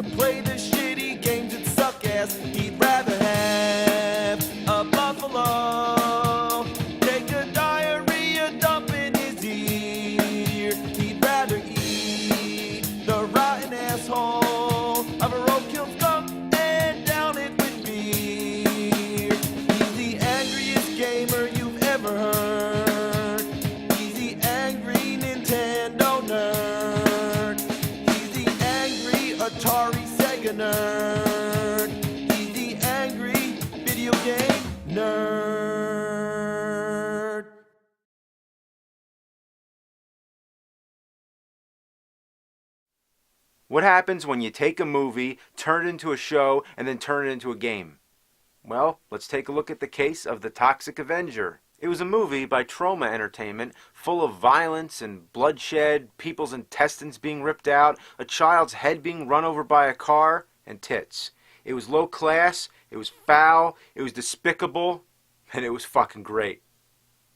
to play the shitty games that suck ass. He'd rather have a buffalo take a diarrhea dump in his ear. He'd rather eat the rotten asshole of a roadkill skunk and down it with beer. He's the angriest gamer you've ever heard. He's the angry Nintendo nerd. He's the angry Atari Sega nerd. He's the angry video game nerd. What happens when you take a movie, turn it into a show, and then turn it into a game? Well, let's take a look at the case of The Toxic Avenger. It was a movie by Troma Entertainment, full of violence and bloodshed, people's intestines being ripped out, a child's head being run over by a car, and tits. It was low class, it was foul, it was despicable, and it was fucking great.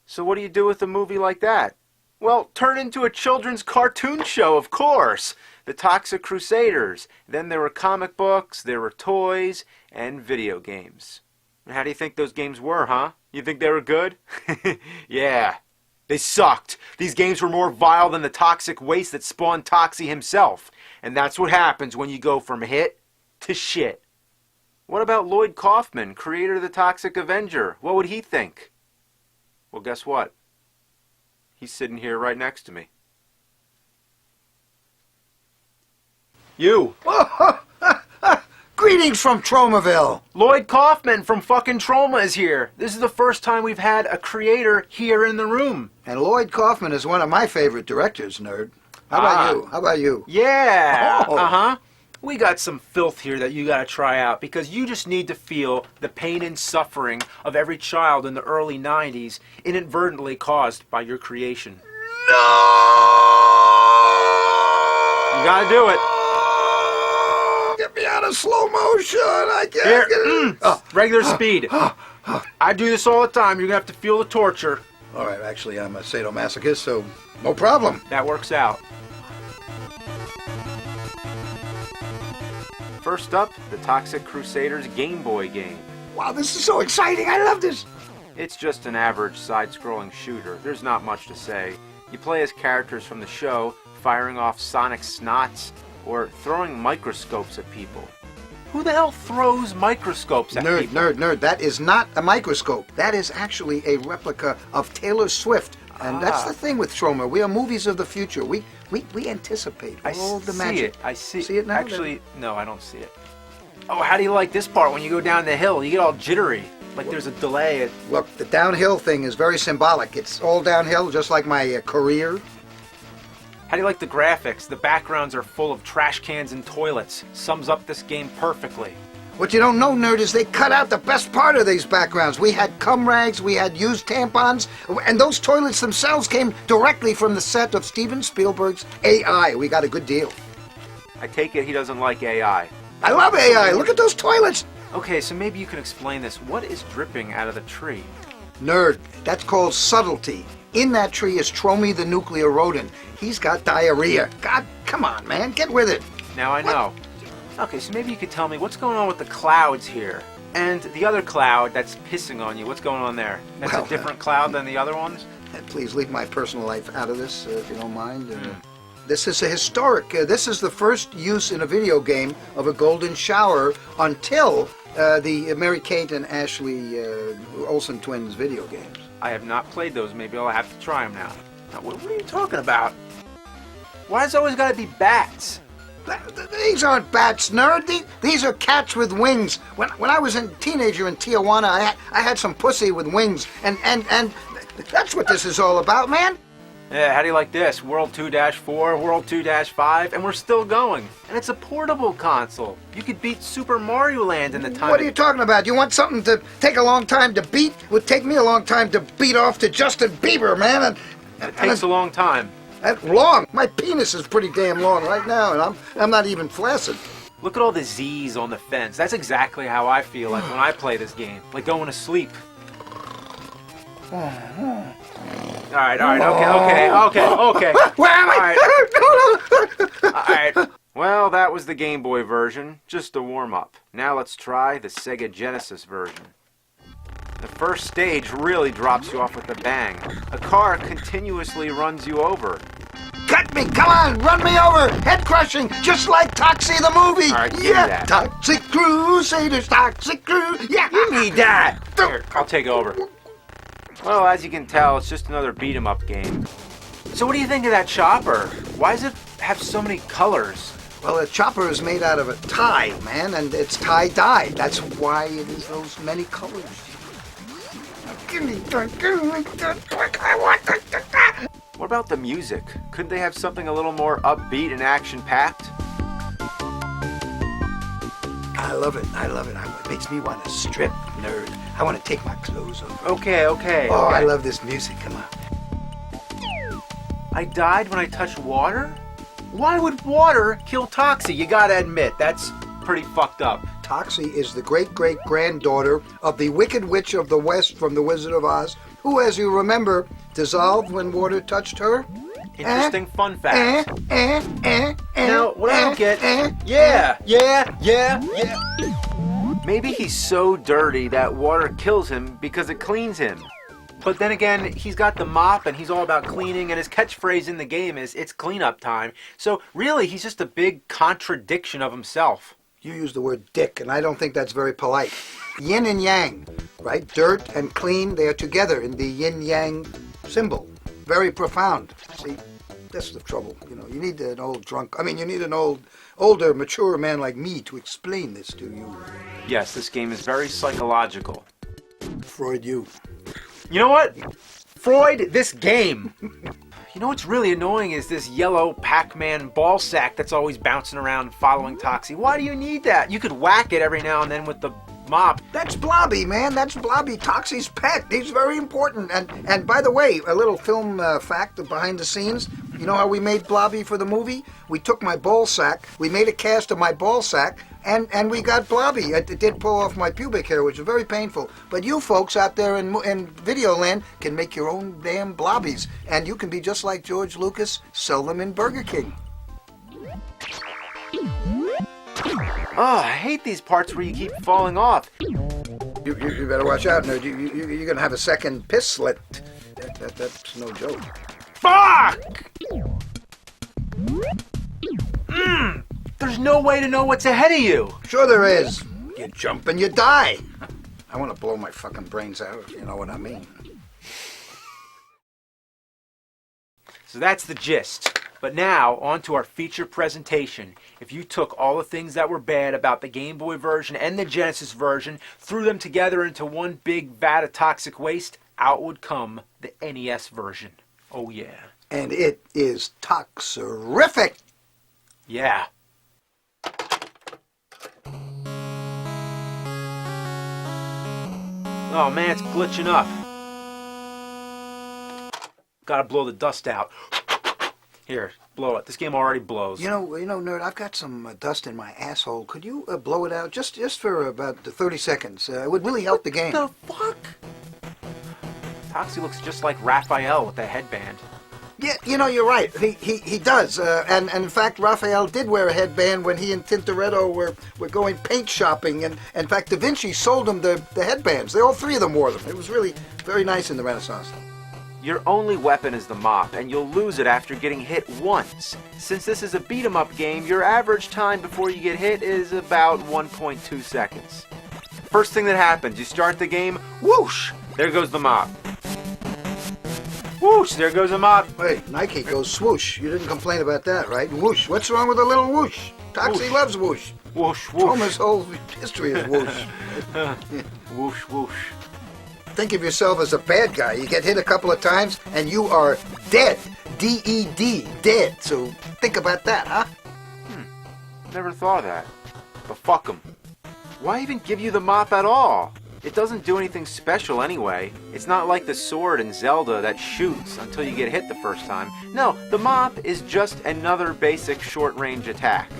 So what do you do with a movie like that? Well, turn it into a children's cartoon show, of course. The Toxic Crusaders. Then there were comic books, there were toys, and video games. And how do you think those games were, huh? You think they were good? Yeah. They sucked. These games were more vile than the toxic waste that spawned Toxie himself. And that's what happens when you go from hit to shit. What about Lloyd Kaufman, creator of The Toxic Avenger? What would he think? Well, guess what? He's sitting here right next to me. You. Greetings from Tromaville. Lloyd Kaufman from fucking Troma is here. This is the first time we've had a creator here in the room. And Lloyd Kaufman is one of my favorite directors, nerd. How about you? How about you? Yeah. Oh. Uh-huh. We got some filth here that you gotta try out because you just need to feel the pain and suffering of every child in the early 90s inadvertently caused by your creation. No! You gotta do it. Get me out of slow motion. I can't Here, get it. regular speed. I do this all the time. You're gonna have to feel the torture. All right, actually, I'm a sadomasochist, so no problem. That works out. First up, the Toxic Crusaders Game Boy game. Wow, this is so exciting. I love this. It's just an average side-scrolling shooter. There's not much to say. You play as characters from the show, firing off sonic snots, or throwing microscopes at people. Who the hell throws microscopes at people? Nerd. That is not a microscope. That is actually a replica of Taylor Swift. And that's the thing with Troma. We are movies of the future. We anticipate all the magic. I see it. See it now? Actually, no, I don't see it. Oh, how do you like this part when you go down the hill? You get all jittery. Like there's a delay. Look, the downhill thing is very symbolic. It's all downhill, just like my career. How do you like the graphics? The backgrounds are full of trash cans and toilets. Sums up this game perfectly. What you don't know, nerd, is they cut out the best part of these backgrounds. We had cum rags, we had used tampons, and those toilets themselves came directly from the set of Steven Spielberg's AI. We got a good deal. I take it he doesn't like AI. I love AI. Look at those toilets. Okay, so maybe you can explain this. What is dripping out of the tree? Nerd, that's called subtlety. In that tree is Tromy the nuclear rodent. He's got diarrhea. God, come on, man, get with it. Now I know. Okay, so maybe you could tell me what's going on with the clouds here. And the other cloud that's pissing on you, what's going on there? That's a different cloud than the other ones? Please leave my personal life out of this, if you don't mind. This is a historic, this is the first use in a video game of a golden shower until the Mary-Kate and Ashley Olsen twins video games. I have not played those. Maybe I'll have to try them now. Now, what are you talking about? Why does it always got to be bats? These aren't bats, nerd. These are cats with wings. When I was a teenager in Tijuana, I had some pussy with wings, and that's what this is all about, man. Yeah, how do you like this? World 2-4, World 2-5, and we're still going. And it's a portable console. You could beat Super Mario Land in the time. What are you talking about? You want something to take a long time to beat? It would take me a long time to beat off to Justin Bieber, man. It takes a long time. Long? My penis is pretty damn long right now, and I'm not even flaccid. Look at all the Z's on the fence. That's exactly how I feel like when I play this game. Like going to sleep. Alright, okay. Where am I? Alright. Well, that was the Game Boy version, just a warm-up. Now let's try the Sega Genesis version. The first stage really drops you off with a bang. A car continuously runs you over. Cut me! Come on! Run me over! Head crushing! Just like Toxie the movie! All right, give me yeah! that. Toxic Crusaders! Toxic Crusaders! Yeah! Give me that! Here, I'll take over. Well, as you can tell, it's just another beat-em-up game. So what do you think of that chopper? Why does it have so many colors? Well, a chopper is made out of a tie, man, and it's tie-dye. That's why it is those many colors. Give me that. I want that. What about the music? Couldn't they have something a little more upbeat and action-packed? I love it. It makes me want to strip, nerd. I want to take my clothes off. Okay. Oh, I love this music. Come on. I died when I touched water? Why would water kill Toxie? You gotta admit, that's pretty fucked up. Toxie is the great-great-granddaughter of the Wicked Witch of the West from The Wizard of Oz, who, as you remember, dissolved when water touched her. Interesting fun fact. Now, what I don't get... Yeah. Maybe he's so dirty that water kills him because it cleans him. But then again, he's got the mop and he's all about cleaning, and his catchphrase in the game is, "It's cleanup time." So really, he's just a big contradiction of himself. You use the word dick, and I don't think that's very polite. Yin and yang, right? Dirt and clean, they are together in the yin-yang symbol. Very profound. See, that's the trouble. You know, you need an older, mature man like me to explain this to you. Yes, this game is very psychological. Freud, you. You know what? Freud, this game. You know what's really annoying is this yellow Pac-Man ball sack that's always bouncing around following Toxie. Why do you need that? You could whack it every now and then with the mop. That's Blobby, man. That's Blobby, Toxie's pet. He's very important. And by the way, a little film fact behind the scenes. You know how we made Blobby for the movie? We took my ball sack, we made a cast of my ball sack, and we got Blobby. It did pull off my pubic hair, which is very painful. But you folks out there in Videoland can make your own damn Blobbies. And you can be just like George Lucas, sell them in Burger King. Oh, I hate these parts where you keep falling off. You better watch out, nerd. You're going to have a second piss slit. That's no joke. Fuck! There's no way to know what's ahead of you. Sure there is. You jump and you die. I want to blow my fucking brains out, if you know what I mean. So that's the gist. But now, on to our feature presentation. If you took all the things that were bad about the Game Boy version and the Genesis version, threw them together into one big vat of toxic waste, out would come the NES version. Oh yeah. And it is toxerific. Yeah. Oh man, it's glitching up. Gotta blow the dust out. Here, blow it. This game already blows. You know, nerd, I've got some dust in my asshole. Could you blow it out just for about 30 seconds? It would really help the game. What the fuck? Toxie looks just like Raphael with that headband. Yeah, you know, you're right. He does. And in fact, Raphael did wear a headband when he and Tintoretto were going paint shopping. And in fact, Da Vinci sold him the headbands. All three of them wore them. It was really very nice in the Renaissance. Your only weapon is the mop, and you'll lose it after getting hit once. Since this is a beat-em-up game, your average time before you get hit is about 1.2 seconds. First thing that happens, you start the game, whoosh, there goes the mop. Whoosh, there goes the mop. Hey, Nike goes swoosh. You didn't complain about that, right? Whoosh. What's wrong with a little whoosh? Toxie loves whoosh. Whoosh, whoosh. Homer's whole history is whoosh. Whoosh, whoosh. Think of yourself as a bad guy. You get hit a couple of times and you are dead. D-E-D, dead. So think about that, huh? Never thought of that. But fuck 'em. Why even give you the mop at all? It doesn't do anything special anyway. It's not like the sword in Zelda that shoots until you get hit the first time. No, the mop is just another basic short-range attack.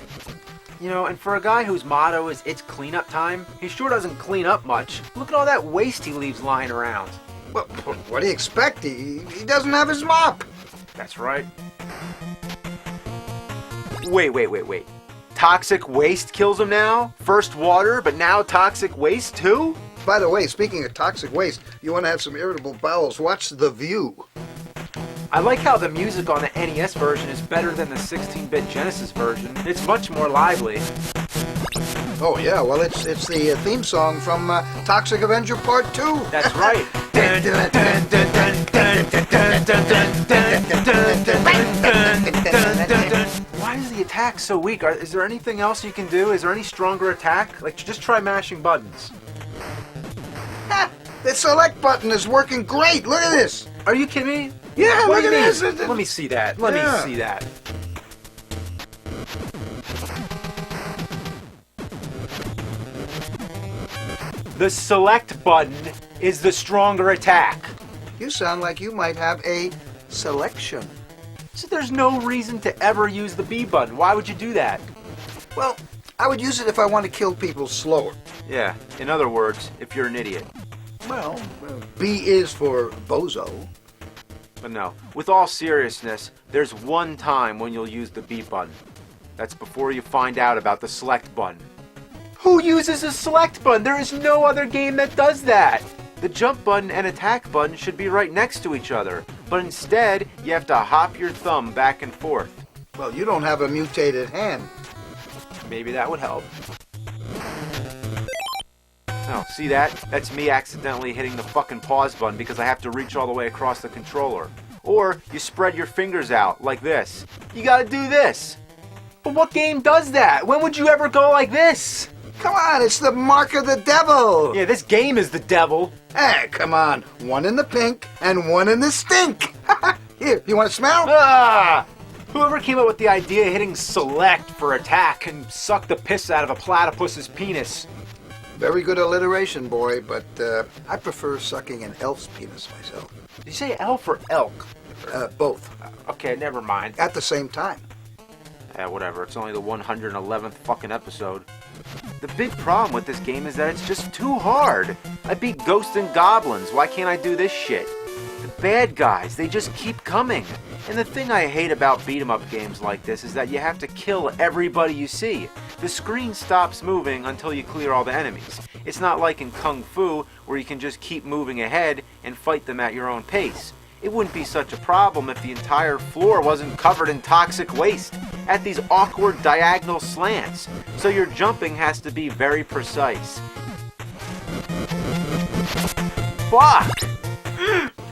You know, and for a guy whose motto is "it's cleanup time," he sure doesn't clean up much. Look at all that waste he leaves lying around. Well, what do you expect? He doesn't have his mop. That's right. Wait. Toxic waste kills him now? First water, but now toxic waste too? By the way, speaking of toxic waste, you want to have some irritable bowels, watch The View. I like how the music on the NES version is better than the 16-bit Genesis version. It's much more lively. Oh yeah, well it's the theme song from Toxic Avenger Part 2. That's right. Why is the attack so weak? Is there anything else you can do? Is there any stronger attack? Like, just try mashing buttons. Ha! The select button is working great. Look at this. Are you kidding me? Yeah, What look do at you this. mean? Let me see that. Let me see that. The select button is the stronger attack. You sound like you might have a selection. So there's no reason to ever use the B button. Why would you do that? Well, I would use it if I want to kill people slower. Yeah, in other words, if you're an idiot. Well, B is for bozo. But no, with all seriousness, there's one time when you'll use the B button. That's before you find out about the select button. Who uses a select button? There is no other game that does that. The jump button and attack button should be right next to each other, but instead, you have to hop your thumb back and forth. Well, you don't have a mutated hand. Maybe that would help. Oh, see that? That's me accidentally hitting the fucking pause button because I have to reach all the way across the controller. Or you spread your fingers out like this. You gotta do this. But what game does that? When would you ever go like this? Come on, it's the mark of the devil. Yeah, this game is the devil. Hey, come on. One in the pink and one in the stink. Here, you want to smell? Ah! Whoever came up with the idea of hitting select for attack can suck the piss out of a platypus's penis. Very good alliteration, boy, but I prefer sucking an elf's penis myself. Did you say elf or elk? Both. Okay, never mind. At the same time. Yeah, whatever. It's only the 111th fucking episode. The big problem with this game is that it's just too hard. I beat ghosts and goblins. Why can't I do this shit? The bad guys, they just keep coming. And the thing I hate about beat-em-up games like this is that you have to kill everybody you see. The screen stops moving until you clear all the enemies. It's not like in Kung Fu, where you can just keep moving ahead and fight them at your own pace. It wouldn't be such a problem if the entire floor wasn't covered in toxic waste at these awkward diagonal slants. So your jumping has to be very precise. Fuck!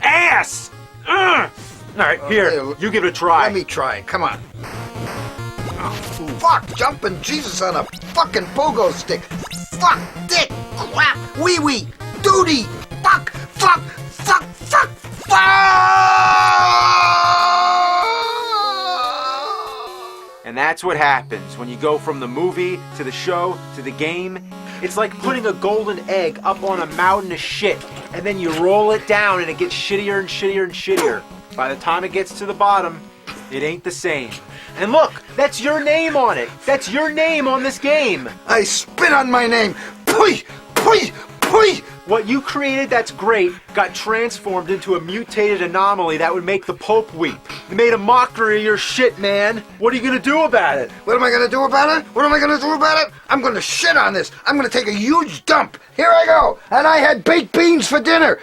Ass! Alright, here, you give it a try. Let me try. Come on. Oh, fuck! Jumping Jesus on a fucking pogo stick. Fuck! Dick! Crap! Wee-wee! Duty! Fuck! Fuck! Fuck! Fuck! Fuck! And that's what happens when you go from the movie to the show to the game. It's like putting a golden egg up on a mountain of shit, and then you roll it down and it gets shittier and shittier and shittier. By the time it gets to the bottom, it ain't the same. And look, that's your name on it. That's your name on this game. I spit on my name. Pui! Pui! Pui! What you created that's great got transformed into a mutated anomaly that would make the Pope weep. They made a mockery of your shit, man. What are you gonna do about it? What am I gonna do about it? What am I gonna do about it? I'm gonna shit on this. I'm gonna take a huge dump. Here I go. And I had baked beans for dinner.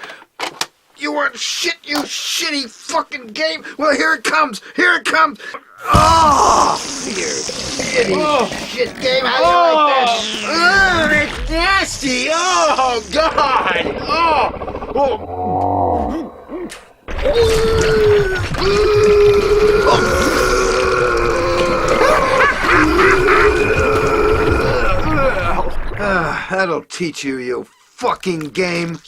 You want shit, you shitty fucking game? Well, here it comes. Here it comes. Oh, you shitty shit game. How do you like that? Oh, it's nasty. Oh, God. That'll teach you, you fucking game.